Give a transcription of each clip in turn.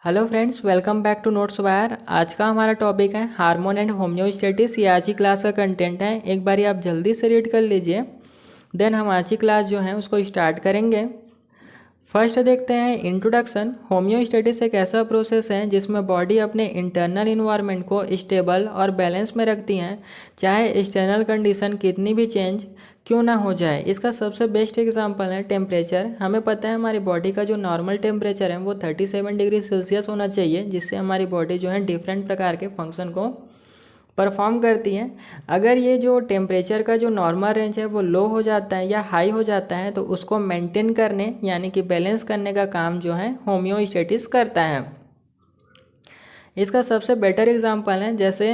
Hello friends, welcome back to notes wire. आज का हमारा टॉपिक है हार्मोन एंड होम्योस्टेटिस। ये आज ही क्लास का कंटेंट है, एक बार आप जल्दी से रीड कर लीजिए। देन हम आज की क्लास जो है उसको स्टार्ट करेंगे। फर्स्ट देखते हैं इंट्रोडक्शन। होम्योस्टेटिस एक ऐसा प्रोसेस है जिसमें बॉडी अपने इंटरनल इन्वायरमेंट को स्टेबल और बैलेंस में रखती हैं, चाहे एक्सटर्नल कंडीशन कितनी भी चेंज क्यों ना हो जाए। इसका सबसे बेस्ट एग्जांपल है टेम्परेचर। हमें पता है हमारी बॉडी का जो नॉर्मल टेम्परेचर है वो 37 डिग्री सेल्सियस होना चाहिए, जिससे हमारी बॉडी जो है डिफरेंट प्रकार के फंक्शन को परफॉर्म करती हैं। अगर ये जो टेम्परेचर का जो नॉर्मल रेंज है वो लो हो जाता है या हाई हो जाता है तो उसको मेंटेन करने यानी कि बैलेंस करने का काम जो है होम्योस्टेटिस करता है। इसका सबसे बेटर एग्जांपल है, जैसे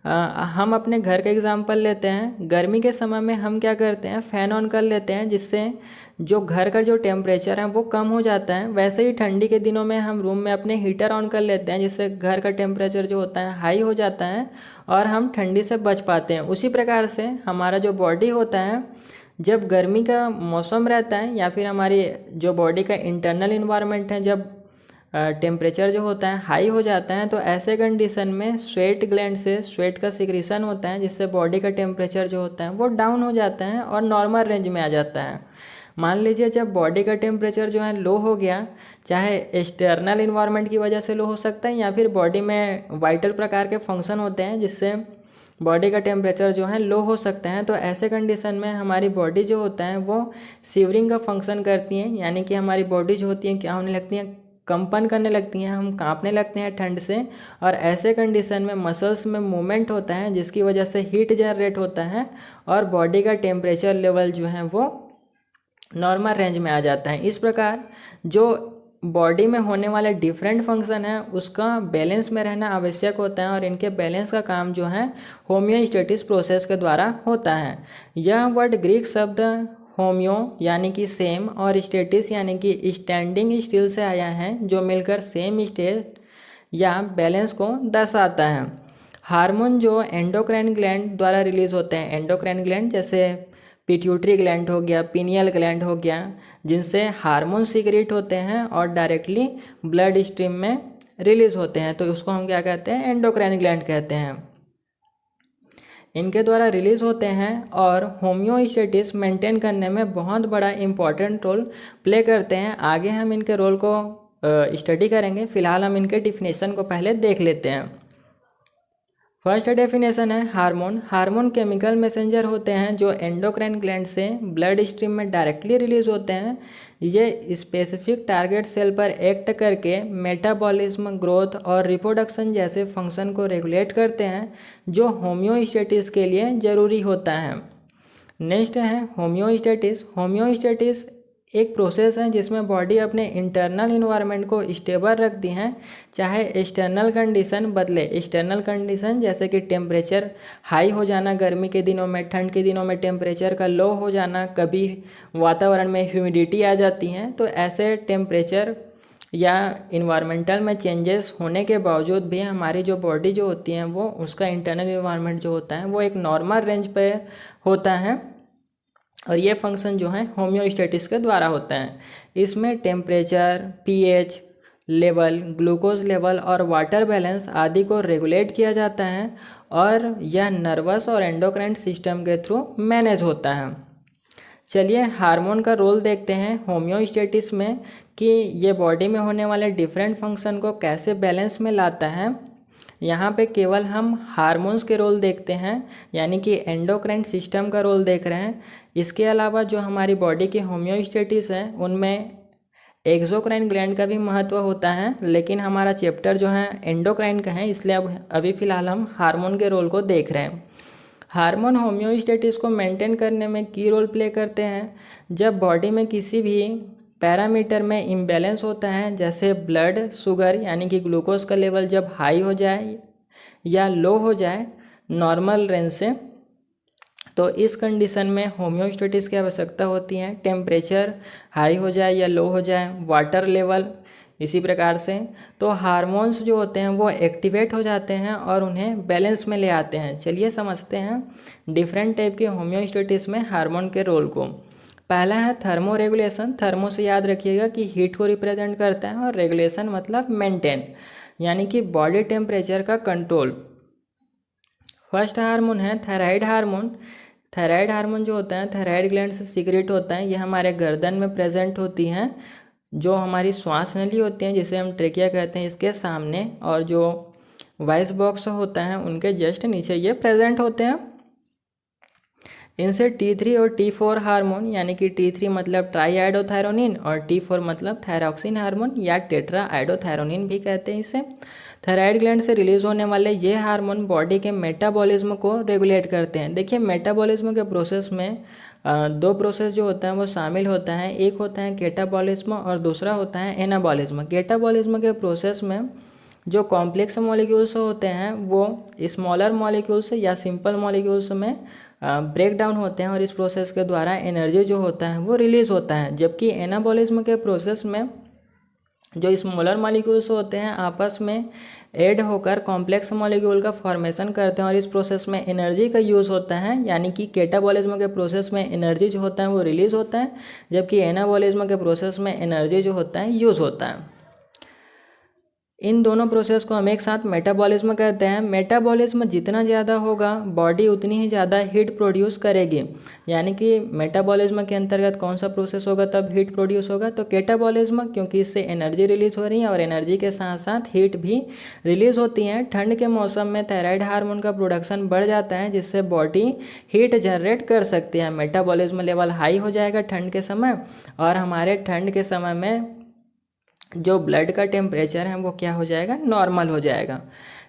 हम अपने घर का एग्जांपल लेते हैं। गर्मी के समय में हम क्या करते हैं, फ़ैन ऑन कर लेते हैं, जिससे जो घर का जो टेम्परेचर है वो कम हो जाता है। वैसे ही ठंडी के दिनों में हम रूम में अपने हीटर ऑन कर लेते हैं, जिससे घर का टेम्परेचर जो होता है हाई हो जाता है और हम ठंडी से बच पाते हैं। उसी प्रकार से हमारा जो बॉडी होता है, जब गर्मी का मौसम रहता है या फिर हमारी जो बॉडी का इंटरनल इन्वायरमेंट है, जब टेम्परेचर जो होता है हाई हो जाता है, तो ऐसे कंडीशन में स्वेट ग्लैंड से स्वेट का सिक्रीशन होता है, जिससे बॉडी का टेम्परेचर जो होता है वो डाउन हो जाता है और नॉर्मल रेंज में आ जाता है। मान लीजिए जब बॉडी का टेम्परेचर जो है लो हो गया, चाहे एक्सटर्नल इन्वायरमेंट की वजह से लो हो सकता है या फिर बॉडी में वाइटल प्रकार के फंक्शन होते हैं जिससे बॉडी का टेम्परेचर जो है लो हो सकता है, तो ऐसे कंडीशन में हमारी बॉडी जो होता है वो शिवरिंग का फंक्शन करती हैं, यानी कि हमारी बॉडी जो होती है क्या होने लगती है, कंपन करने लगती हैं, हम कांपने लगते हैं ठंड से। और ऐसे कंडीशन में मसल्स में मूवमेंट होता है, जिसकी वजह से हीट जनरेट होता है और बॉडी का टेम्परेचर लेवल जो है वो नॉर्मल रेंज में आ जाता है। इस प्रकार जो बॉडी में होने वाले डिफरेंट फंक्शन है उसका बैलेंस में रहना आवश्यक होता है और इनके बैलेंस का काम जो है होम्योस्टेटिस प्रोसेस के द्वारा होता है। यह वर्ड ग्रीक शब्द होम्यो यानी कि सेम और स्टेटिस यानी कि स्टैंडिंग स्टिल से आया है, जो मिलकर सेम स्टेट या बैलेंस को दर्शाता है। हार्मोन जो एंडोक्राइन ग्लैंड द्वारा रिलीज होते हैं, एंडोक्राइन ग्लैंड जैसे पिट्यूटरी ग्लैंड हो गया, पीनियल ग्लैंड हो गया, जिनसे हार्मोन सीक्रेट होते हैं और डायरेक्टली ब्लड स्ट्रीम में रिलीज होते हैं, तो उसको हम क्या कहते हैं, एंडोक्राइन ग्लैंड कहते हैं। इनके द्वारा रिलीज होते हैं और होम्योस्टेटिस मेंटेन करने में बहुत बड़ा इंपॉर्टेंट रोल प्ले करते हैं। आगे हम इनके रोल को स्टडी करेंगे, फिलहाल हम इनके डिफिनेशन को पहले देख लेते हैं। फर्स्ट डेफिनेशन है हार्मोन। हार्मोन केमिकल मैसेंजर होते हैं जो एंडोक्राइन ग्लैंड से ब्लड स्ट्रीम में डायरेक्टली रिलीज होते हैं। ये स्पेसिफिक टारगेट सेल पर एक्ट करके मेटाबॉलिज्म, ग्रोथ और रिप्रोडक्शन जैसे फंक्शन को रेगुलेट करते हैं, जो होम्योस्टेटिस के लिए ज़रूरी होता है। नेक्स्ट है होम्योस्टेटिस। होम्योस्टेटिस एक प्रोसेस है जिसमें बॉडी अपने इंटरनल इन्वायरमेंट को स्टेबल रखती हैं, चाहे एक्सटर्नल कंडीशन बदले। एक्सटर्नल कंडीशन जैसे कि टेम्परेचर हाई हो जाना गर्मी के दिनों में, ठंड के दिनों में टेम्परेचर का लो हो जाना, कभी वातावरण में ह्यूमिडिटी आ जाती है, तो ऐसे टेम्परेचर या इन्वायरमेंटल में चेंजेस होने के बावजूद भी हमारी जो बॉडी जो होती है वो उसका इंटरनल इन्वायरमेंट जो होता है वो एक नॉर्मल रेंज पे होता है और ये फंक्शन जो है होम्योस्टेटिस के द्वारा होता है। इसमें temperature, pH level, glucose level और वाटर बैलेंस आदि को रेगुलेट किया जाता है और यह नर्वस और एंडोक्राइन सिस्टम के थ्रू मैनेज होता है। चलिए हार्मोन का रोल देखते हैं होम्योस्टेटिस में, कि ये बॉडी में होने वाले डिफरेंट फंक्शन को कैसे बैलेंस में लाता है। यहाँ पे केवल हम हार्मोन्स के रोल देखते हैं, यानी कि एंडोक्राइन सिस्टम का रोल देख रहे हैं। इसके अलावा जो हमारी बॉडी की होम्योस्टेटिस है उनमें एक्सोक्राइन ग्लैंड का भी महत्व होता है, लेकिन हमारा चैप्टर जो है एंडोक्राइन का है, इसलिए अब अभी फ़िलहाल हम हार्मोन के रोल को देख रहे हैं। हार्मोन होम्योस्टेटिस को मेंटेन करने में की रोल प्ले करते हैं। जब बॉडी में किसी भी पैरामीटर में इम्बैलेंस होता है, जैसे ब्लड शुगर यानी कि ग्लूकोज का लेवल जब हाई हो जाए या लो हो जाए नॉर्मल रेंज से, तो इस कंडीशन में होम्योस्टेटिस की आवश्यकता होती है। टेम्परेचर हाई हो जाए या लो हो जाए, वाटर लेवल इसी प्रकार से, तो हार्मोन्स जो होते हैं वो एक्टिवेट हो जाते हैं और उन्हें बैलेंस में ले आते हैं। चलिए समझते हैं डिफरेंट टाइप के होम्योस्टेटिस में हार्मोन के रोल को। पहला है थर्मो रेगुलेशन। थर्मो से याद रखिएगा कि हीट को रिप्रेजेंट करता है और रेगुलेशन मतलब मेंटेन, यानी कि बॉडी टेम्परेचर का कंट्रोल। फर्स्ट हार्मोन है थायराइड हार्मोन। थायराइड हार्मोन जो होता है थायराइड ग्लैंड से सीक्रेट होता है। ये हमारे गर्दन में प्रेजेंट होती हैं, जो हमारी श्वास नली होती हैं जिसे हम ट्रेकिया कहते हैं, इसके सामने, और जो वॉइस बॉक्स होता है उनके जस्ट नीचे ये प्रेजेंट होते हैं। इनसे T3 और T4 हार्मोन, यानी कि T3 मतलब ट्राई आइडोथायरोनिन और T4 मतलब थायरॉक्सिन हार्मोन या टेट्रा आइडोथायरोनिन भी कहते हैं इसे। थायराइड ग्लैंड से रिलीज होने वाले ये हार्मोन बॉडी के मेटाबॉलिज्म को रेगुलेट करते हैं। देखिए मेटाबॉलिज्म के प्रोसेस में दो प्रोसेस जो होता है वो शामिल होता है। एक होता है केटाबॉलिज्म और दूसरा होता है एनाबॉलिज्म। केटाबॉलिज्म के प्रोसेस में जो कॉम्प्लेक्स मॉलिक्यूल्स होते हैं वो स्मॉलर मॉलिक्यूल्स या सिंपल मॉलिक्यूल्स में ब्रेक डाउन होते हैं और इस प्रोसेस के द्वारा एनर्जी जो होता है वो रिलीज होता है। जबकि एनाबॉलिज्म के प्रोसेस में जो स्मॉलर मॉलिक्यूल्स होते हैं आपस में ऐड होकर कॉम्प्लेक्स मॉलिक्यूल का फॉर्मेशन करते हैं और इस प्रोसेस में एनर्जी का यूज़ होता है। यानी कि केटाबॉलिज्म के प्रोसेस में एनर्जी जो होता है वो रिलीज होता है, जबकि एनाबॉलिज्म के प्रोसेस में एनर्जी जो होता है यूज़ होता है। इन दोनों प्रोसेस को हम एक साथ मेटाबॉलिज्म कहते हैं। मेटाबॉलिज्म जितना ज़्यादा होगा बॉडी उतनी ही ज़्यादा हीट प्रोड्यूस करेगी। यानी कि मेटाबॉलिज्म के अंतर्गत कौन सा प्रोसेस होगा तब हीट प्रोड्यूस होगा, तो केटाबॉलिज्म, क्योंकि इससे एनर्जी रिलीज हो रही है और एनर्जी के साथ साथ हीट भी रिलीज होती है। ठंड के मौसम में थायराइड हार्मोन का प्रोडक्शन बढ़ जाता है जिससे बॉडी हीट जनरेट कर सकती है। मेटाबॉलिज्म लेवल हाई हो जाएगा ठंड के समय और हमारे ठंड के समय में जो ब्लड का टेम्परेचर है वो क्या हो जाएगा, नॉर्मल हो जाएगा।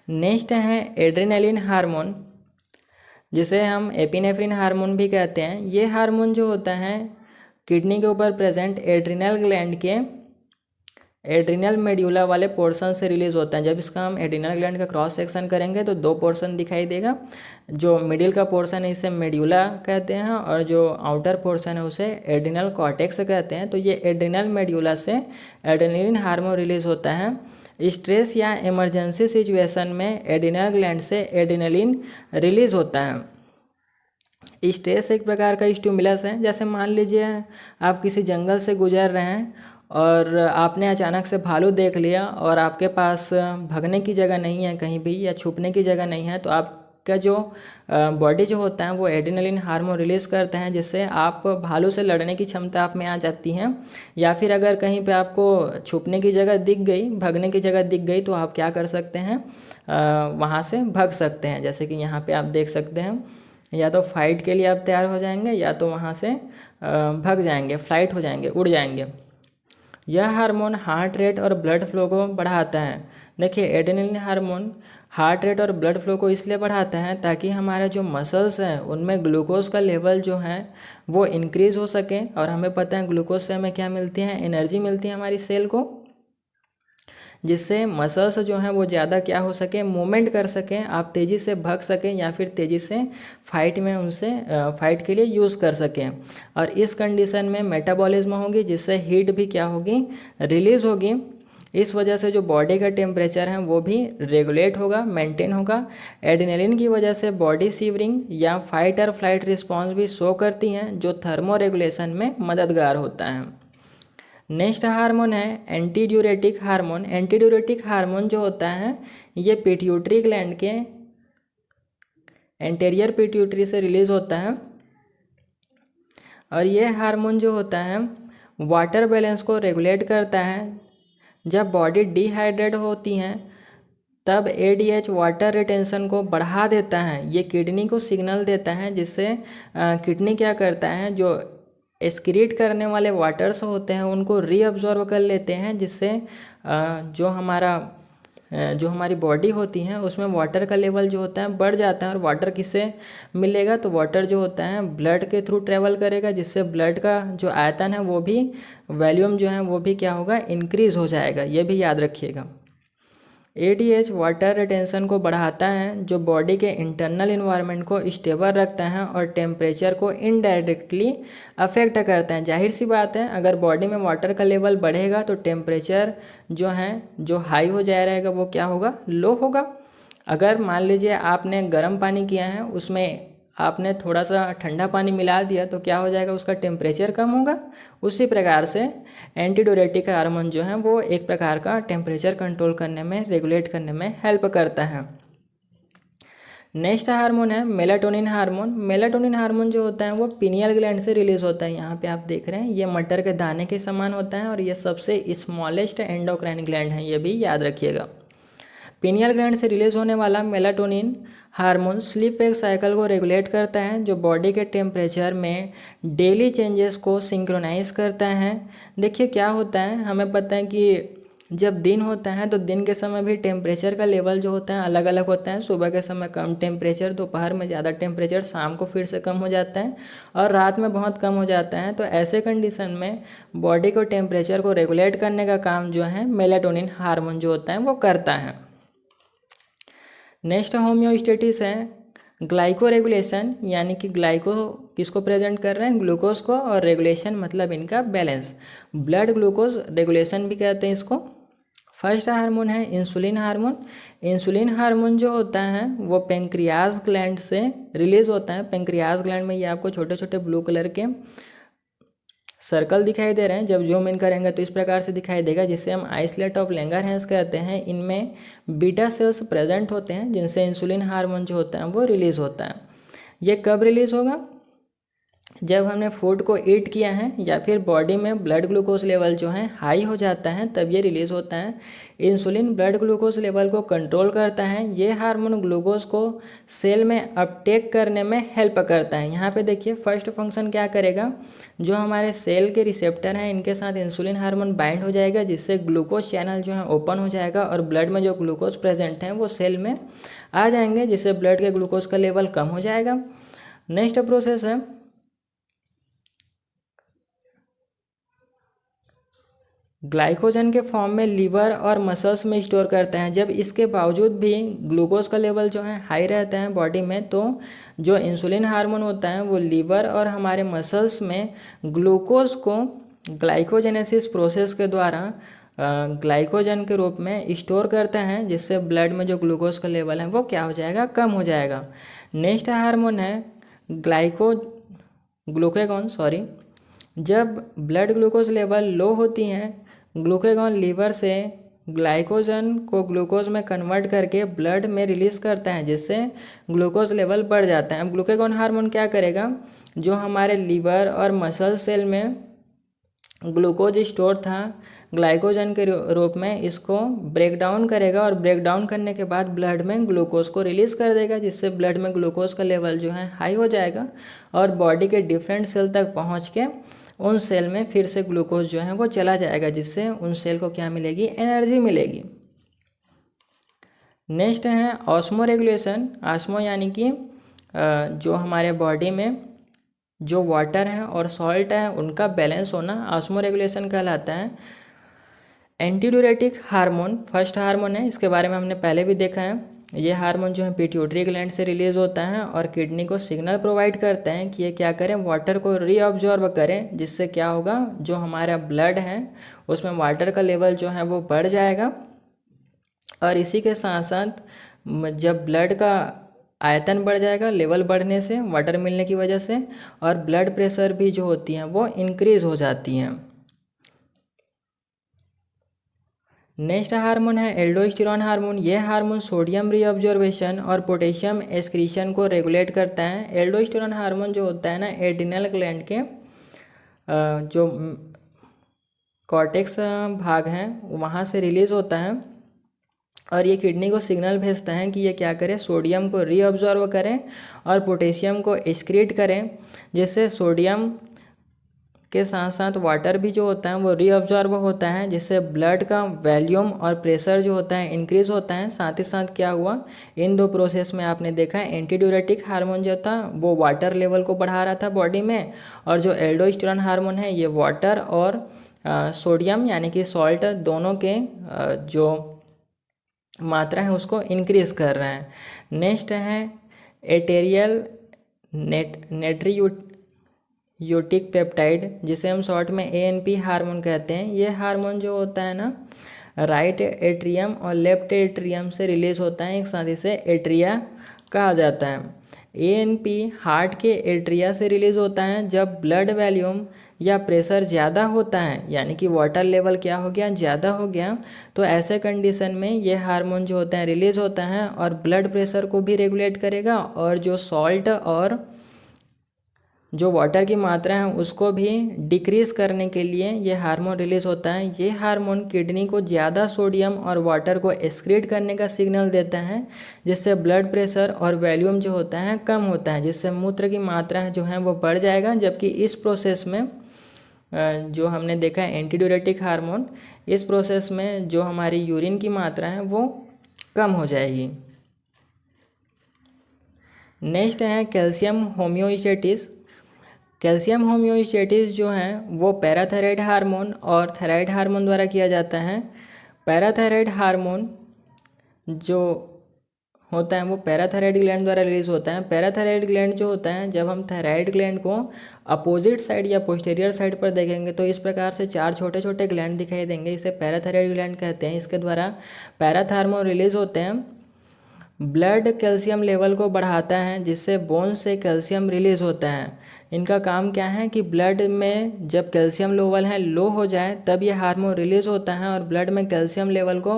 नेक्स्ट है एड्रेनलिन हार्मोन, जिसे हम एपिनेफ्रिन हार्मोन भी कहते हैं। ये हार्मोन जो होता है किडनी के ऊपर प्रेजेंट एड्रिनल ग्लैंड के एड्रिनल मेड्यूला वाले पोर्शन से रिलीज होता है। जब इसका हम एड्रिनल ग्लैंड का क्रॉस सेक्शन करेंगे तो दो पोर्शन दिखाई देगा। जो मिडिल का पोर्शन है इसे मेड्यूला कहते हैं और जो आउटर पोर्शन है उसे एड्रिनल कॉर्टेक्स कहते हैं। तो ये एड्रिनल मेड्यूला से एड्रेनलिन हार्मोन रिलीज होता है। स्ट्रेस या इमरजेंसी सिचुएशन में एड्रिनल ग्लैंड से एड्रेनलिन रिलीज होता है। स्ट्रेस एक प्रकार का स्टिमुलस है। जैसे मान लीजिए आप किसी जंगल से गुजर रहे हैं और आपने अचानक से भालू देख लिया और आपके पास भागने की जगह नहीं है कहीं भी, या छुपने की जगह नहीं है, तो आपका जो बॉडी जो होता है वो एड्रेनलिन हार्मोन रिलीज़ करते हैं जिससे आप भालू से लड़ने की क्षमता आप में आ जाती है। या फिर अगर कहीं पे आपको छुपने की जगह दिख गई, भागने की जगह दिख गई, तो आप क्या कर सकते हैं, वहाँ से भाग सकते हैं। जैसे कि यहाँ पे आप देख सकते हैं, या तो फाइट के लिए आप तैयार हो जाएंगे या तो वहाँ से भाग जाएंगे, फ्लाइट हो जाएंगे, उड़ जाएंगे। यह हार्मोन हार्ट रेट और ब्लड फ्लो को बढ़ाता है। देखिए एड्रेनलिन हार्मोन हार्ट रेट और ब्लड फ्लो को इसलिए बढ़ाता है ताकि हमारे जो मसल्स हैं उनमें ग्लूकोज का लेवल जो है वो इंक्रीज़ हो सके। और हमें पता है ग्लूकोज से हमें क्या मिलती है, एनर्जी मिलती है हमारी सेल को, जिससे मसल्स जो हैं वो ज़्यादा क्या हो सके, मूवमेंट कर सकें, आप तेज़ी से भाग सकें या फिर तेज़ी से फाइट में उनसे फाइट के लिए यूज़ कर सकें। और इस कंडीशन में मेटाबॉलिज्म होगी जिससे हीट भी क्या होगी, रिलीज़ होगी। इस वजह से जो बॉडी का टेम्परेचर है वो भी रेगुलेट होगा, मेंटेन होगा। एड्रेनलिन की वजह से बॉडी सीवरिंग या फाइट और फ्लाइट रिस्पॉन्स भी शो करती हैं जो थर्मो रेगुलेशन में मददगार होता है। नेक्स्ट हार्मोन है anti diuretic hormone. Anti diuretic hormone जो होता है ये पिट्यूटरी ग्लैंड के एंटेरियर पिट्यूटरी से रिलीज होता है और ये हार्मोन जो होता है वाटर बैलेंस को रेगुलेट करता है। जब बॉडी डिहाइड्रेट होती हैं तब एडीएच वाटर रिटेंशन को बढ़ा देता है। ये किडनी को सिग्नल देता है जिससे किडनी क्या करता है, जो एक्सक्रीट करने वाले वाटर्स होते हैं उनको रीअब्जॉर्ब कर लेते हैं, जिससे जो हमारी बॉडी होती है उसमें वाटर का लेवल जो होता है बढ़ जाता है। और वाटर किससे मिलेगा, तो वाटर जो होता है ब्लड के थ्रू ट्रेवल करेगा, जिससे ब्लड का जो आयतन है वो भी, वॉल्यूम जो है वो भी क्या होगा, इंक्रीज़ हो जाएगा। ये भी याद रखिएगा। एडीएच वाटर रिटेंशन को बढ़ाता है जो बॉडी के इंटरनल इन्वायरमेंट को स्टेबल रखता है और टेम्परेचर को इनडायरेक्टली अफेक्ट करता है। जाहिर सी बात है अगर बॉडी में वाटर का लेवल बढ़ेगा तो टेम्परेचर जो है जो हाई हो जाए रहेगा वो क्या होगा, लो होगा। अगर मान लीजिए आपने गर्म पानी किया है, उसमें आपने थोड़ा सा ठंडा पानी मिला दिया तो क्या हो जाएगा, उसका टेम्परेचर कम होगा। उसी प्रकार से एंटीडायरेटिक हार्मोन जो है वो एक प्रकार का टेम्परेचर कंट्रोल करने में, रेगुलेट करने में हेल्प करता है। नेक्स्ट हार्मोन है मेलाटोनिन हार्मोन। मेलाटोनिन हार्मोन जो होता है वो पीनियल ग्लैंड से रिलीज होता है। यहाँ पे आप देख रहे हैं ये मटर के दाने के समान होता है और ये सबसे स्मॉलेस्ट एंडोक्राइन ग्लैंड है, ये भी याद रखिएगा। पीनियल ग्लैंड से रिलीज होने वाला melatonin hormone sleep wake cycle को रेगुलेट करता है, जो बॉडी के टेम्परेचर में डेली चेंजेस को सिंक्रोनाइज करता है। देखिए क्या होता है, हमें पता है कि जब दिन होता है तो दिन के समय भी टेम्परेचर का लेवल जो होता है अलग अलग होता है। सुबह के समय कम टेम्परेचर, दोपहर में ज़्यादा टेम्परेचर, शाम को फिर से कम हो जाता है और रात में बहुत कम हो जाता है। तो ऐसे कंडीशन में बॉडी को टेम्परेचर को रेगुलेट करने का काम जो है मेलाटोनिन हार्मोन जो होता है वो करता है। नेक्स्ट होम्योस्टेटिस है ग्लाइको रेगुलेशन, यानी कि ग्लाइको किसको प्रेजेंट कर रहे हैं, ग्लूकोज को, और रेगुलेशन मतलब इनका बैलेंस, ब्लड ग्लूकोज रेगुलेशन भी कहते हैं इसको। फर्स्ट हार्मोन है इंसुलिन हार्मोन। इंसुलिन हार्मोन जो होता है वो पेंक्रियाज ग्लैंड से रिलीज होता है। पेंक्रियाज ग्लैंड में ये आपको छोटे छोटे ब्लू कलर के सर्कल दिखाई दे रहे हैं। जब जूम इन करेंगे तो इस प्रकार से दिखाई देगा, जिसे हम आइसलेट ऑफ लैंगरहैंस कहते हैं। इनमें बीटा सेल्स प्रेजेंट होते हैं जिनसे इंसुलिन हार्मोन जो होता है वो रिलीज होता है। ये कब रिलीज होगा, जब हमने फूड को ईट किया है या फिर बॉडी में ब्लड ग्लूकोज लेवल जो है हाई हो जाता है, तब ये रिलीज होता है। इंसुलिन ब्लड ग्लूकोज लेवल को कंट्रोल करता है। ये हार्मोन ग्लूकोज को सेल में अपटेक करने में हेल्प करता है। यहाँ पे देखिए फर्स्ट फंक्शन क्या करेगा, जो हमारे सेल के रिसेप्टर हैं इनके साथ इंसुलिन हार्मोन बाइंड हो जाएगा, जिससे ग्लूकोज चैनल जो है ओपन हो जाएगा और ब्लड में जो ग्लूकोज प्रेजेंट हैं वो सेल में आ जाएंगे, जिससे ब्लड के ग्लूकोज का लेवल कम हो जाएगा। नेक्स्ट प्रोसेस है ग्लाइकोजन के फॉर्म में लीवर और मसल्स में स्टोर करते हैं। जब इसके बावजूद भी ग्लूकोज का लेवल जो है हाई रहता है बॉडी में, तो जो इंसुलिन हार्मोन होता है वो लीवर और हमारे मसल्स में ग्लूकोज को ग्लाइकोजेनेसिस प्रोसेस के द्वारा ग्लाइकोजन के रूप में स्टोर करते हैं, जिससे ब्लड में जो ग्लूकोज का लेवल है वो क्या हो जाएगा, कम हो जाएगा। नेक्स्ट हार्मोन है ग्लूकेगॉन। जब ब्लड ग्लूकोज लेवल लो होती हैं, ग्लूकेगॉन लीवर से ग्लाइकोजन को ग्लूकोज में कन्वर्ट करके ब्लड में रिलीज करता है, जिससे ग्लूकोज लेवल बढ़ जाता है। अब ग्लूकेगॉन हार्मोन क्या करेगा, जो हमारे लीवर और मसल सेल में ग्लूकोज स्टोर था ग्लाइकोजन के रूप में, इसको ब्रेक डाउन करेगा और ब्रेक डाउन करने के बाद ब्लड में ग्लूकोज को रिलीज़ कर देगा, जिससे ब्लड में ग्लूकोज का लेवल जो है हाई हो जाएगा और बॉडी के डिफरेंट सेल तक पहुंच के उन सेल में फिर से ग्लूकोज जो है वो चला जाएगा, जिससे उन सेल को क्या मिलेगी, एनर्जी मिलेगी। नेक्स्ट है ऑस्मो रेगुलेशन। ऑस्मो यानी कि जो हमारे बॉडी में जो वाटर है और सॉल्ट है उनका बैलेंस होना ऑस्मो रेगुलेशन कहलाता है। एंटीड्यूरेटिक हार्मोन फर्स्ट हार्मोन है, इसके बारे में हमने पहले भी देखा है। ये हार्मोन जो है पिट्यूटरी ग्लैंड से रिलीज होता है और किडनी को सिग्नल प्रोवाइड करते हैं कि ये क्या करें, वाटर को रीअब्जॉर्ब करें, जिससे क्या होगा, जो हमारा ब्लड है उसमें वाटर का लेवल जो है वो बढ़ जाएगा। और इसी के साथ साथ जब ब्लड का आयतन बढ़ जाएगा लेवल बढ़ने से, वाटर मिलने की वजह से, और ब्लड प्रेशर भी जो होती हैं वो इंक्रीज हो जाती हैं। नेक्स्ट हार्मोन है एल्डोस्टेरॉन हार्मोन। यह हार्मोन सोडियम रीअब्जॉर्बेशन और पोटेशियम एक्सक्रीशन को रेगुलेट करता है। एल्डोस्टेरॉन हार्मोन जो होता है ना, एड्रिनल ग्लैंड के जो कॉर्टेक्स भाग हैं वहाँ से रिलीज होता है और ये किडनी को सिग्नल भेजता है कि ये क्या करें, सोडियम को रीअब्जॉर्ब करें और पोटेशियम को एक्सक्रीट करें, जिससे सोडियम के साथ साथ वाटर भी जो होता है वो रीअब्जॉर्ब होता है, जिससे ब्लड का वॉल्यूम और प्रेशर जो होता है इंक्रीज होता है। साथ ही साथ क्या हुआ, इन दो प्रोसेस में आपने देखा है एंटीड्यूरेटिक हार्मोन जो था वो वाटर लेवल को बढ़ा रहा था बॉडी में, और जो एल्डोस्टेरॉन हार्मोन है ये वाटर और सोडियम यानी कि सॉल्ट दोनों के जो मात्रा है उसको इंक्रीज कर रहा है। नेक्स्ट है एटेरियल नेट्रियूटिक पेप्टाइड, जिसे हम शॉर्ट में ANP हार्मोन कहते हैं। ये हार्मोन जो होता है ना, राइट एट्रियम और लेफ्ट एट्रियम से रिलीज होता है एक साथ, इसे एट्रिया कहा जाता है। एएनपी हार्ट के एट्रिया से रिलीज होता है जब ब्लड वॉल्यूम या प्रेशर ज़्यादा होता है, यानी कि वाटर लेवल क्या हो गया, ज़्यादा हो गया। तो ऐसे कंडीशन में ये हार्मोन जो होता है रिलीज होता है और ब्लड प्रेशर को भी रेगुलेट करेगा और जो सॉल्ट और जो वाटर की मात्रा है उसको भी डिक्रीज़ करने के लिए ये हार्मोन रिलीज़ होता है। ये हार्मोन किडनी को ज़्यादा सोडियम और वाटर को एक्सक्रीट करने का सिग्नल देता है, जिससे ब्लड प्रेशर और वॉल्यूम जो होता है कम होता है, जिससे मूत्र की मात्रा जो है वो बढ़ जाएगा। जबकि इस प्रोसेस में जो हमने देखा है एंटीडायरेटिक हार्मोन, इस प्रोसेस में जो हमारी यूरिन की मात्रा है वो कम हो जाएगी। नेक्स्ट है कैल्शियम होम्योस्टेटिस। कैल्शियम होम्योस्टेटिस जो है वो पैराथायराइड हार्मोन और थायराइड हार्मोन द्वारा किया जाता है। पैराथायराइड हार्मोन जो होता है वो पैराथायराइड ग्लैंड द्वारा रिलीज होता है। पैराथायराइड ग्लैंड जो होता है, जब हम थायराइड ग्लैंड को अपोजिट साइड या पोस्टीरियर साइड पर देखेंगे तो इस प्रकार से 4 छोटे छोटे ग्लैंड दिखाई देंगे, इसे पैराथायराइड ग्लैंड कहते हैं। इसके द्वारा पैराथार्मोन रिलीज होते हैं। ब्लड कैल्शियम लेवल को बढ़ाता है, जिससे बोन से कैल्शियम रिलीज होता है। इनका काम क्या है कि ब्लड में जब कैल्शियम लेवल है लो हो जाए तब ये हार्मोन रिलीज होता है और ब्लड में कैल्शियम लेवल को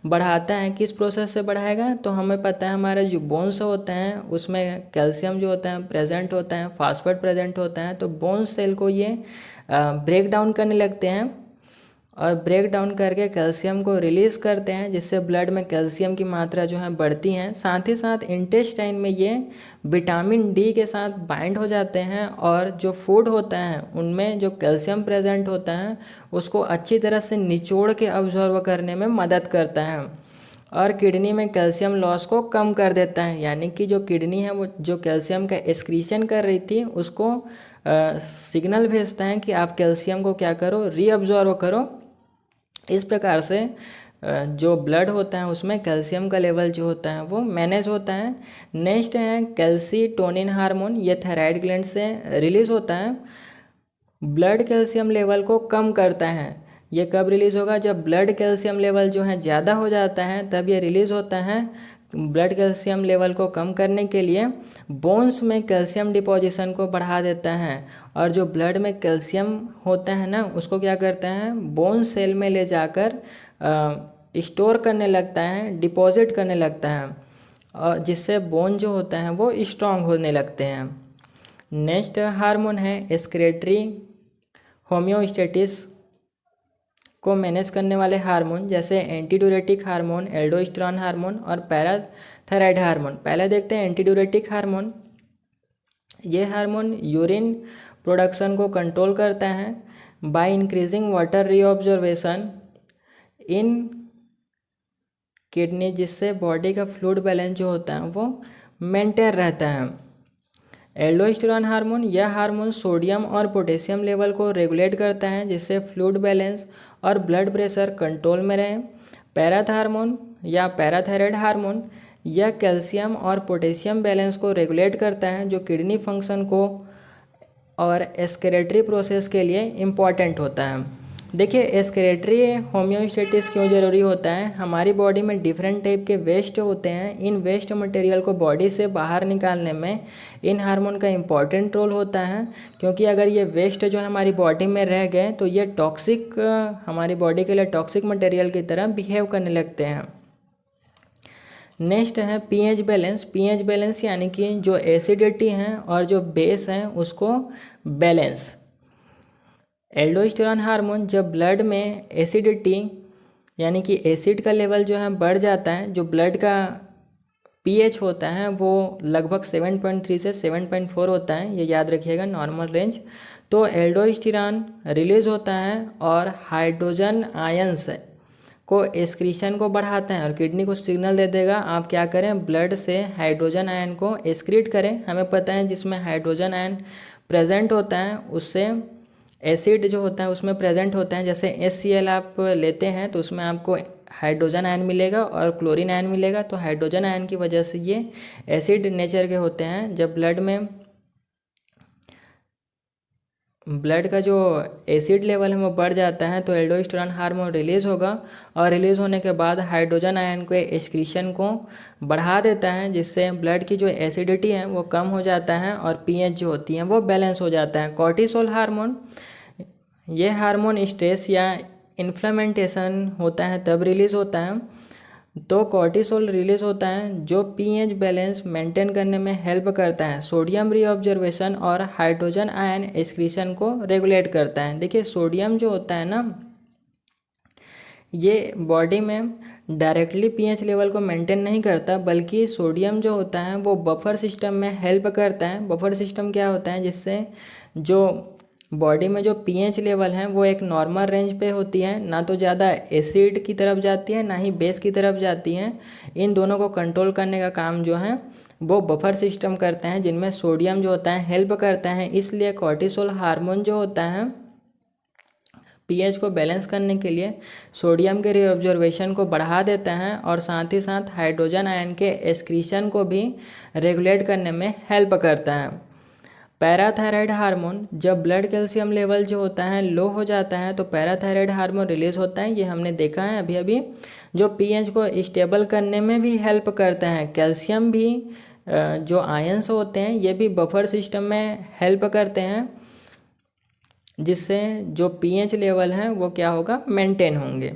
बढ़ाता है। किस प्रोसेस से बढ़ाएगा, तो हमें पता है हमारे जो बोन्स होते हैं उसमें कैल्शियम जो होता है प्रेजेंट होता है, फास्फेट प्रेजेंट होता है। तो बोन सेल को ये ब्रेक डाउन करने लगते हैं और ब्रेक डाउन करके कैल्शियम को रिलीज़ करते हैं, जिससे ब्लड में कैल्शियम की मात्रा जो है बढ़ती हैं। साथ ही साथ इंटेस्टाइन में ये विटामिन डी के साथ बाइंड हो जाते हैं और जो फूड होता है उनमें जो कैल्शियम प्रेजेंट होता है उसको अच्छी तरह से निचोड़ के अब्जॉर्व करने में मदद करता है और किडनी में कैल्शियम लॉस को कम कर देता है। यानी कि जो किडनी है वो जो कैल्शियम का एक्सक्रीशन कर रही थी उसको सिग्नल भेजता है कि आप कैल्शियम को क्या करो, रीअब्जॉर्व करो। इस प्रकार से जो ब्लड होता है उसमें कैल्शियम का लेवल जो होता है वो मैनेज होता है। नेक्स्ट है कैल्सीटोनिन हार्मोन, ये थायराइड ग्लैंड से रिलीज होता है। ब्लड कैल्शियम लेवल को कम करता है। ये कब रिलीज़ होगा, जब ब्लड कैल्शियम लेवल जो है ज़्यादा हो जाता है तब ये रिलीज़ होता है। ब्लड कैल्शियम लेवल को कम करने के लिए बोन्स में कैल्शियम डिपोजिशन को बढ़ा देता है और जो ब्लड में कैल्शियम होता है ना उसको क्या करता है बोन सेल में ले जाकर स्टोर करने लगता है, डिपॉजिट करने लगता है और जिससे बोन जो होता है वो स्ट्रांग होने लगते हैं। नेक्स्ट हार्मोन है एक्सक्रीटरी होम्योस्टेटिस को मैनेज करने वाले हार्मोन, जैसे एंटीडायरेटिक हार्मोन, एल्डोस्टेरोन हार्मोन और पैराथायराइड हार्मोन। पहले देखते हैं एंटीडायरेटिक हार्मोन। ये हार्मोन यूरिन प्रोडक्शन को कंट्रोल करता है by increasing water reabsorption in kidney, जिससे बॉडी का फ्लूइड बैलेंस जो होता है वो मेंटेन रहता है। एल्डोस्टेरोन हार्मोन, यह हार्मोन सोडियम और पोटेशियम लेवल को रेगुलेट करता है, जिससे फ्लूइड बैलेंस और ब्लड प्रेशर कंट्रोल में रहे। पैराथार्मोन या पैराथायराइड हार्मोन, यह कैल्शियम और पोटेशियम बैलेंस को रेगुलेट करता है, जो किडनी फंक्शन को और एक्सक्रीटरी प्रोसेस के लिए इम्पॉर्टेंट होता है। देखिए एक्सक्रीटरी होम्योस्टेटिस क्यों ज़रूरी होता है। हमारी बॉडी में डिफरेंट टाइप के वेस्ट होते हैं, इन वेस्ट मटेरियल को बॉडी से बाहर निकालने में इन हार्मोन का इम्पॉर्टेंट रोल होता है, क्योंकि अगर ये वेस्ट जो हमारी बॉडी में रह गए तो ये टॉक्सिक हमारी बॉडी के लिए टॉक्सिक मटेरियल की तरह बिहेव करने लगते हैं। नेक्स्ट है पीएच बैलेंस। पीएच बैलेंस यानी कि जो एसिडिटी है और जो बेस है उसको बैलेंस। एल्डोस्टेरोन हार्मोन, जब ब्लड में एसिडिटी यानी कि एसिड का लेवल जो है बढ़ जाता है, जो ब्लड का पीएच होता है वो लगभग 7.3 से 7.4 होता है, ये याद रखिएगा नॉर्मल रेंज। तो एल्डोस्टेरोन रिलीज होता है और हाइड्रोजन आयंस को एक्सक्रीशन को बढ़ाता है और किडनी को सिग्नल दे देगा आप क्या करें, ब्लड से हाइड्रोजन आयन को एक्सक्रीट करें। हमें पता है जिसमें हाइड्रोजन आयन प्रेजेंट होता है उससे एसिड जो होता है उसमें प्रेजेंट होता है। जैसे HCl आप लेते हैं तो उसमें आपको हाइड्रोजन आयन मिलेगा और क्लोरीन आयन मिलेगा, तो हाइड्रोजन आयन की वजह से ये एसिड नेचर के होते हैं। जब ब्लड में ब्लड का जो एसिड लेवल है वो बढ़ जाता है तो एल्डोस्टेरोन हार्मोन रिलीज़ होगा और रिलीज़ होने के बाद हाइड्रोजन आयन के एक्सक्रीशन को बढ़ा देता है, जिससे ब्लड की जो एसिडिटी है वो कम हो जाता है और पीएच जो होती है वो बैलेंस हो जाता है। कॉर्टिसोल हार्मोन, ये हार्मोन स्ट्रेस या इन्फ्लेमेंटेशन होता है तब रिलीज़ होता है, तो कॉर्टिसोल रिलीज होता है जो पीएच बैलेंस मेंटेन करने में हेल्प करता है। सोडियम रीऑब्जर्वेशन और हाइड्रोजन आयन एक्सक्रीशन को रेगुलेट करता है। देखिए सोडियम जो होता है ना, ये बॉडी में डायरेक्टली पीएच लेवल को मेंटेन नहीं करता, बल्कि सोडियम जो होता है वो बफर सिस्टम में हेल्प करता है। बफर सिस्टम क्या होता है, जिससे जो बॉडी में जो पीएच लेवल है वो एक नॉर्मल रेंज पे होती है, ना तो ज़्यादा एसिड की तरफ जाती है ना ही बेस की तरफ जाती है। इन दोनों को कंट्रोल करने का काम जो है वो बफर सिस्टम करते हैं, जिनमें सोडियम जो होता है हेल्प करता है। इसलिए कॉर्टिसोल हार्मोन जो होता है पीएच को बैलेंस करने के लिए सोडियम के रीऑब्जर्वेशन को बढ़ा देता है और साथ ही साथ हाइड्रोजन आयन के एक्सक्रीशन को भी रेगुलेट करने में हेल्प करता है। पैराथायराइड हार्मोन, जब ब्लड कैल्शियम लेवल जो होता है लो हो जाता है तो पैराथायराइड हार्मोन रिलीज होता है। ये हमने देखा है अभी अभी, जो पीएच को स्टेबल करने में भी हेल्प करता है। कैल्शियम भी जो आयंस होते हैं ये भी बफर सिस्टम में हेल्प करते हैं, जिससे जो पीएच लेवल है वो क्या होगा, मेंटेन होंगे।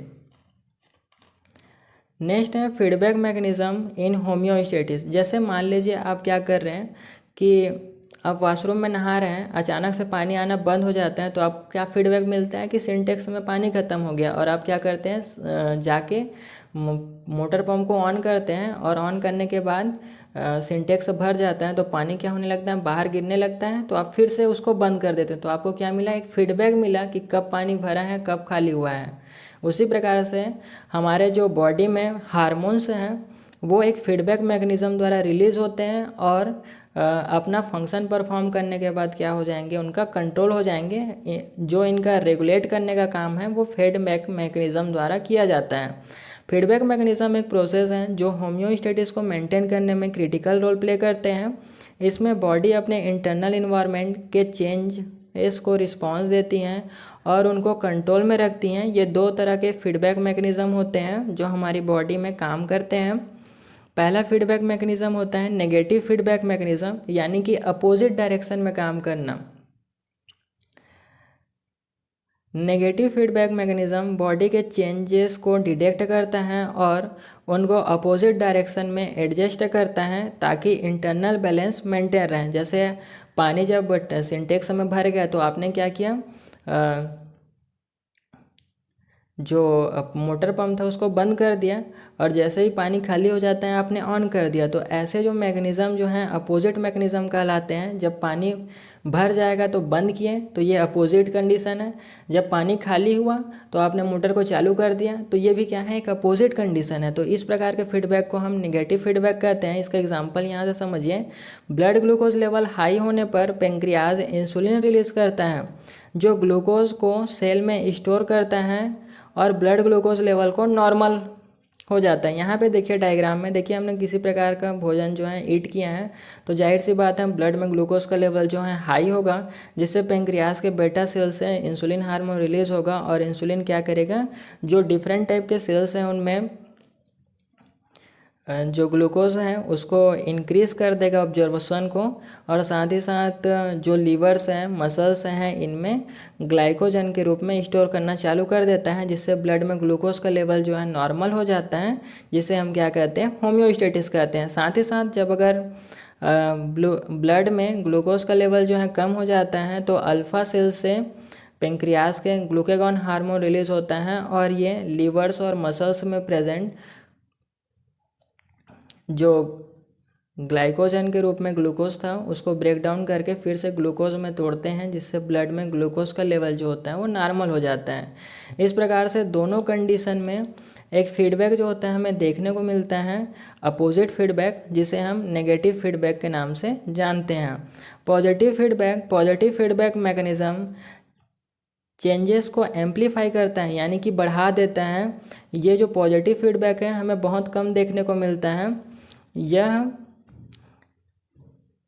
नेक्स्ट है फीडबैक मैकेनिज्म इन होम्योस्टेटिस। जैसे मान लीजिए आप क्या कर रहे हैं कि आप वॉशरूम में नहा रहे हैं, अचानक से पानी आना बंद हो जाता है तो आपको क्या फीडबैक मिलता है कि सिंटेक्स में पानी ख़त्म हो गया, और आप क्या करते हैं जाके मोटर पंप को ऑन करते हैं और ऑन करने के बाद सिंटेक्स भर जाता है तो पानी क्या होने लगता है, बाहर गिरने लगता है, तो आप फिर से उसको बंद कर देते हैं। तो आपको क्या मिला, एक फीडबैक मिला कि कब पानी भरा है कब खाली हुआ है। उसी प्रकार से हमारे जो बॉडी में हार्मोन्स हैं वो एक फीडबैक मैकेनिज़्म द्वारा रिलीज़ होते हैं और अपना फंक्शन परफॉर्म करने के बाद क्या हो जाएंगे, उनका कंट्रोल हो जाएंगे। जो इनका रेगुलेट करने का काम है वो फीडबैक मैकेनिज़्म द्वारा किया जाता है। फीडबैक मैकेनिज़्म एक प्रोसेस है जो होम्योस्टेटिस को मेंटेन करने में क्रिटिकल रोल प्ले करते हैं। इसमें बॉडी अपने इंटरनल इन्वायरमेंट के चेंज इसको रिस्पॉन्स देती हैं और उनको कंट्रोल में रखती हैं। ये दो तरह के फीडबैक मैकेनिज़्म होते हैं जो हमारी बॉडी में काम करते हैं। पहला फीडबैक मैकेनिज़्म होता है नेगेटिव फीडबैक मैकेनिज़्म, यानी कि अपोजिट डायरेक्शन में काम करना। नेगेटिव फीडबैक मैकेनिज़्म बॉडी के चेंजेस को डिटेक्ट करता है और उनको अपोजिट डायरेक्शन में एडजस्ट करता है ताकि इंटरनल बैलेंस मेंटेन रहे। जैसे पानी जब सिंटेक्स में भर गया तो आपने क्या किया, जो मोटर पंप था उसको बंद कर दिया और जैसे ही पानी खाली हो जाता है आपने ऑन कर दिया। तो ऐसे जो मैकेनिज़्म जो हैं अपोजिट मैकेनिज़्म कहलाते हैं। जब पानी भर जाएगा तो बंद किए तो ये अपोजिट कंडीशन है, जब पानी खाली हुआ तो आपने मोटर को चालू कर दिया तो ये भी क्या है, एक अपोजिट कंडीशन है। तो इस प्रकार के फीडबैक को हम नेगेटिव फीडबैक कहते हैं। इसका एग्जांपल यहाँ से समझिए, ब्लड ग्लूकोज लेवल हाई होने पर पेंक्रियाज इंसुलिन रिलीज करता है जो ग्लूकोज को सेल में स्टोर करता है और ब्लड ग्लूकोज लेवल को नॉर्मल हो जाता है। यहाँ पे देखिए डायग्राम में देखिए हमने किसी प्रकार का भोजन जो है ईट किया है तो जाहिर सी बात है ब्लड में ग्लूकोज का लेवल जो है हाई होगा, जिससे पेंक्रियास के बेटा सेल से इंसुलिन हार्मोन रिलीज होगा और इंसुलिन क्या करेगा, जो डिफरेंट टाइप के सेल्स हैं उनमें जो ग्लूकोज है उसको इंक्रीज़ कर देगा ऑब्जर्वेशन को, और साथ ही साथ जो लीवर्स हैं मसल्स हैं इनमें ग्लाइकोजन के रूप में स्टोर करना चालू कर देता है, जिससे ब्लड में ग्लूकोज का लेवल जो है नॉर्मल हो जाता है, जिसे हम क्या कहते हैं, होम्योस्टेटिस कहते हैं। साथ ही साथ जब अगर ब्लड में ग्लूकोज का लेवल जो है कम हो जाता है तो अल्फ़ा सेल से पेंक्रियास के ग्लूकागॉन हार्मोन रिलीज होता है और ये लीवर्स और मसल्स में प्रेजेंट जो ग्लाइकोजन के रूप में ग्लूकोज था उसको ब्रेक डाउन करके फिर से ग्लूकोज में तोड़ते हैं, जिससे ब्लड में ग्लूकोज का लेवल जो होता है वो नॉर्मल हो जाता है। इस प्रकार से दोनों कंडीशन में एक फीडबैक जो होता है हमें देखने को मिलता है, अपोजिट फीडबैक, जिसे हम नेगेटिव फीडबैक के नाम से जानते हैं। पॉजिटिव फीडबैक मैकेनिज़्म चेंजेस को एम्पलीफाई करता है, यानी कि बढ़ा देता है। ये जो पॉजिटिव फीडबैक है हमें बहुत कम देखने को मिलता है। यह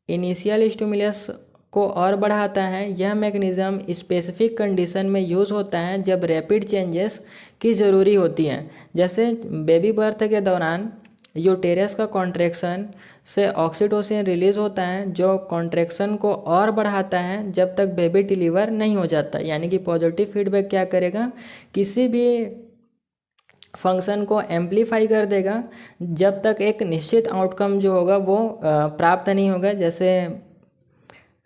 इनिशियल स्टिमुलस को और बढ़ाता है। यह मैकेनिज़्म स्पेसिफिक कंडीशन में यूज़ होता है जब रैपिड चेंजेस की ज़रूरी होती है। जैसे बेबी बर्थ के दौरान यूटेरस का कॉन्ट्रैक्शन से ऑक्सीटोसिन रिलीज़ होता है, जो कॉन्ट्रैक्शन को और बढ़ाता है जब तक बेबी डिलीवर नहीं हो जाता। यानी कि पॉजिटिव फीडबैक क्या करेगा, किसी भी फंक्शन को एम्पलीफाई कर देगा जब तक एक निश्चित आउटकम जो होगा वो प्राप्त नहीं होगा। जैसे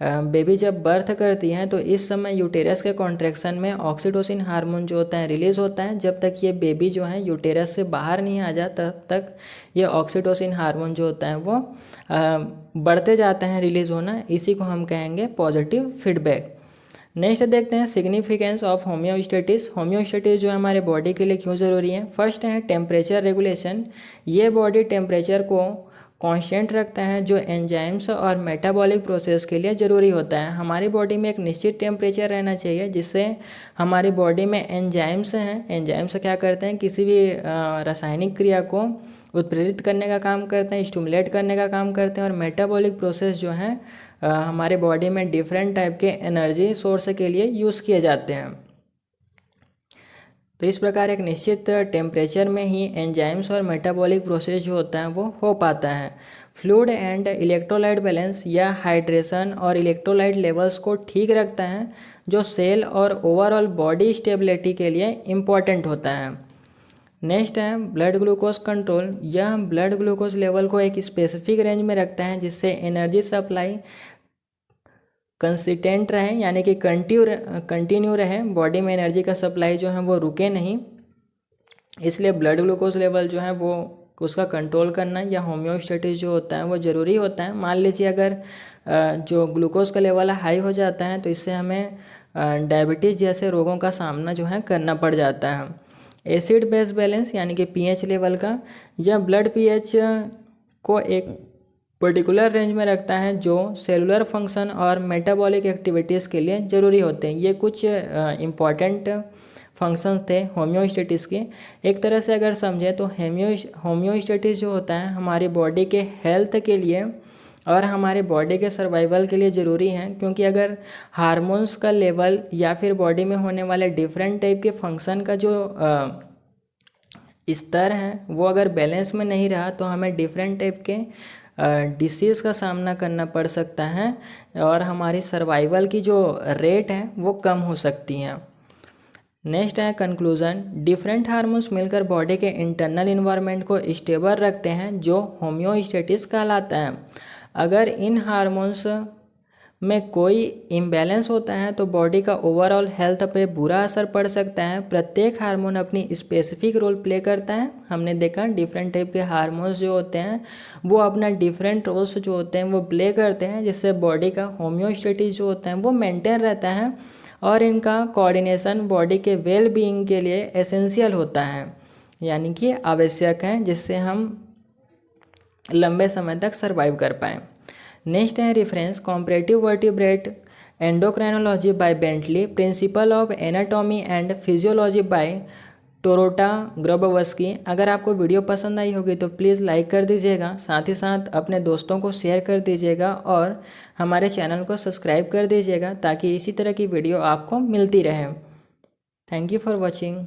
बेबी जब बर्थ करती हैं तो इस समय यूटेरस के कॉन्ट्रैक्शन में ऑक्सीटोसिन हार्मोन जो होता है रिलीज़ होता है। जब तक ये बेबी जो है यूटेरस से बाहर नहीं आ जाता तब तक ये ऑक्सीटोसिन हार्मोन जो होता है वो बढ़ते जाते हैं रिलीज़ होना। इसी को हम कहेंगे पॉजिटिव फीडबैक। नेक्स्ट देखते हैं सिग्निफिकेंस ऑफ होम्योस्टेटिस। होम्योस्टेटिस जो है हमारे बॉडी के लिए क्यों ज़रूरी है। फर्स्ट है टेम्परेचर रेगुलेशन। ये बॉडी टेम्परेचर को कांस्टेंट रखता है जो एंजाइम्स और मेटाबॉलिक प्रोसेस के लिए ज़रूरी होता है। हमारी बॉडी में एक निश्चित टेम्परेचर रहना चाहिए जिससे हमारी बॉडी में एंजाइम्स हैं। एंजाइम्स क्या करते हैं, किसी भी रासायनिक क्रिया को उत्प्रेरित करने का काम करते हैं, स्टिमुलेट करने का काम करते हैं। और मेटाबॉलिक प्रोसेस जो है हमारे बॉडी में डिफरेंट टाइप के एनर्जी सोर्स के लिए यूज़ किए जाते हैं। तो इस प्रकार एक निश्चित टेम्परेचर में ही एंजाइम्स और मेटाबॉलिक प्रोसेस जो होता है वो हो पाता है। फ्लूइड एंड इलेक्ट्रोलाइट बैलेंस या हाइड्रेशन और इलेक्ट्रोलाइट लेवल्स को ठीक रखता है, जो सेल और ओवरऑल बॉडी स्टेबिलिटी के लिए इम्पॉर्टेंट होता है। नेक्स्ट है ब्लड ग्लूकोज कंट्रोल। यह ब्लड ग्लूकोज लेवल को एक स्पेसिफिक रेंज में रखता है जिससे एनर्जी सप्लाई कंसिस्टेंट रहे, यानी कि कंटिन्यू रहे। बॉडी में एनर्जी का सप्लाई जो है वो रुके नहीं, इसलिए ब्लड ग्लूकोज लेवल जो है वो उसका कंट्रोल करना या होम्योस्टेटिस जो होता है वो ज़रूरी होता है। मान लीजिए अगर जो ग्लूकोज का लेवल हाई हो जाता है तो इससे हमें डायबिटीज़ जैसे रोगों का सामना जो है करना पड़ जाता है। एसिड बेस बैलेंस यानी कि पीएच लेवल का, यह ब्लड पीएच को एक पर्टिकुलर रेंज में रखता है जो सेलुलर फंक्शन और मेटाबॉलिक एक्टिविटीज़ के लिए ज़रूरी होते हैं। ये कुछ इम्पॉर्टेंट फंक्शंस थे होम्योस्टेटिस के। एक तरह से अगर समझें तो होम्योस्टेटिस जो होता है हमारी बॉडी के हेल्थ के लिए और हमारे बॉडी के सर्वाइवल के लिए ज़रूरी है, क्योंकि अगर हार्मोन्स का लेवल या फिर बॉडी में होने वाले डिफरेंट टाइप के फंक्शन का जो स्तर है वो अगर बैलेंस में नहीं रहा तो हमें डिफरेंट टाइप के डिसीज़ का सामना करना पड़ सकता है और हमारी सर्वाइवल की जो रेट है वो कम हो सकती हैं। नेक्स्ट है कंक्लूज़न। डिफरेंट हार्मोन्स मिलकर बॉडी के इंटरनल इन्वायरमेंट को स्टेबल रखते हैं जो होम्योस्टेटिस कहलाता है। अगर इन हार्मोन्स में कोई इम्बैलेंस होता है तो बॉडी का ओवरऑल हेल्थ पे बुरा असर पड़ सकता है। प्रत्येक हार्मोन अपनी स्पेसिफिक रोल प्ले करता है। हमने देखा डिफरेंट टाइप के हार्मोन्स जो होते हैं वो अपना डिफरेंट रोल्स जो होते हैं वो प्ले करते हैं, जिससे बॉडी का होम्योस्टेटिस जो होता है वो मेंटेन रहता है और इनका कोऑर्डिनेशन बॉडी के वेल बीइंग के लिए एसेंशियल होता है, यानी कि आवश्यक है, जिससे हम लंबे समय तक सर्वाइव कर पाएँ। नेक्स्ट है reference comparative vertebrate endocrinology by Bentley, principle of anatomy and physiology by Tortora Grabowski. अगर आपको वीडियो पसंद आई होगी तो प्लीज़ लाइक कर दीजिएगा, साथ ही साथ अपने दोस्तों को शेयर कर दीजिएगा और हमारे चैनल को सब्सक्राइब कर दीजिएगा ताकि इसी तरह की वीडियो आपको मिलती रहे। Thank you for watching.